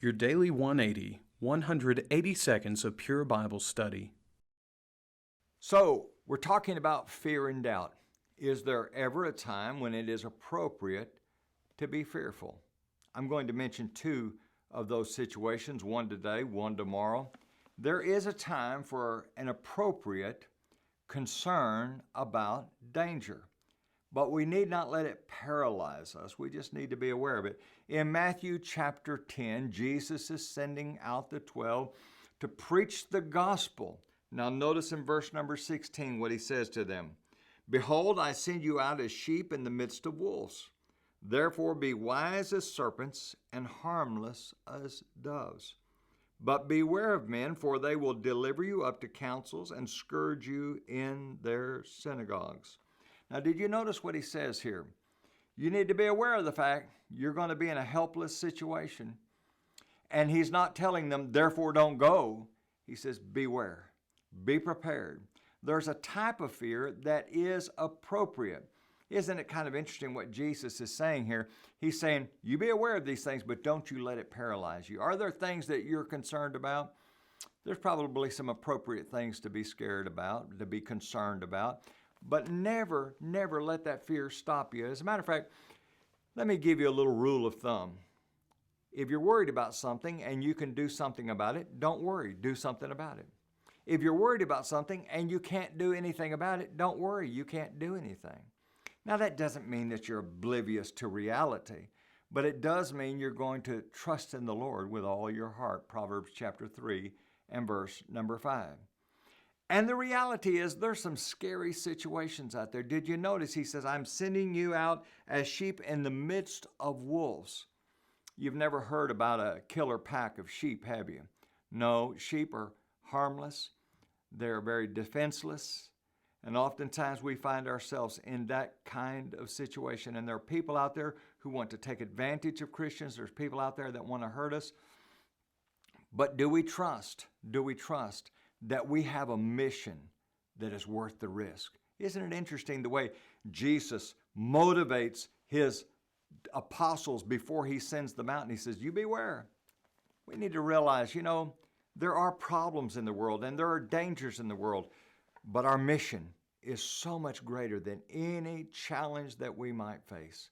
Your Daily 180, 180 seconds of pure Bible study. So, we're talking about fear and doubt. Is there ever a time when it is appropriate to be fearful? I'm going to mention two of those situations, one today, one tomorrow. There is a time for an appropriate concern about danger, but we need not let it paralyze us. We just need to be aware of it. In Matthew chapter 10, Jesus is sending out the 12 to preach the gospel. Now notice in verse number 16 what he says to them. Behold, I send you out as sheep in the midst of wolves. Therefore be wise as serpents and harmless as doves. But beware of men, for they will deliver you up to councils and scourge you in their synagogues. Now, did you notice what he says here? You need to be aware of the fact you're going to be in a helpless situation. And he's not telling them, therefore don't go. He says, beware, be prepared. There's a type of fear that is appropriate. Isn't it kind of interesting what Jesus is saying here? He's saying, you be aware of these things, but don't you let it paralyze you. Are there things that you're concerned about? There's probably some appropriate things to be scared about, to be concerned about. But never, never let that fear stop you. As a matter of fact, let me give you a little rule of thumb. If you're worried about something and you can do something about it, don't worry, do something about it. If you're worried about something and you can't do anything about it, don't worry, you can't do anything. Now that doesn't mean that you're oblivious to reality, but it does mean you're going to trust in the Lord with all your heart, Proverbs chapter 3 and verse number 5. And the reality is there's some scary situations out there. Did you notice he says, I'm sending you out as sheep in the midst of wolves. You've never heard about a killer pack of sheep, have you? No, sheep are harmless. They're very defenseless. And oftentimes we find ourselves in that kind of situation. And there are people out there who want to take advantage of Christians. There's people out there that want to hurt us. But do we trust? Do we trust that we have a mission that is worth the risk? Isn't it interesting the way Jesus motivates his apostles before he sends them out? And he says, you beware. We need to realize, there are problems in the world and there are dangers in the world, but our mission is so much greater than any challenge that we might face.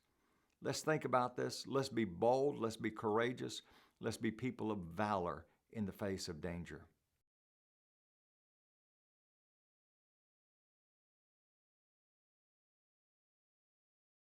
Let's think about this. Let's be bold. Let's be courageous. Let's be people of valor in the face of danger.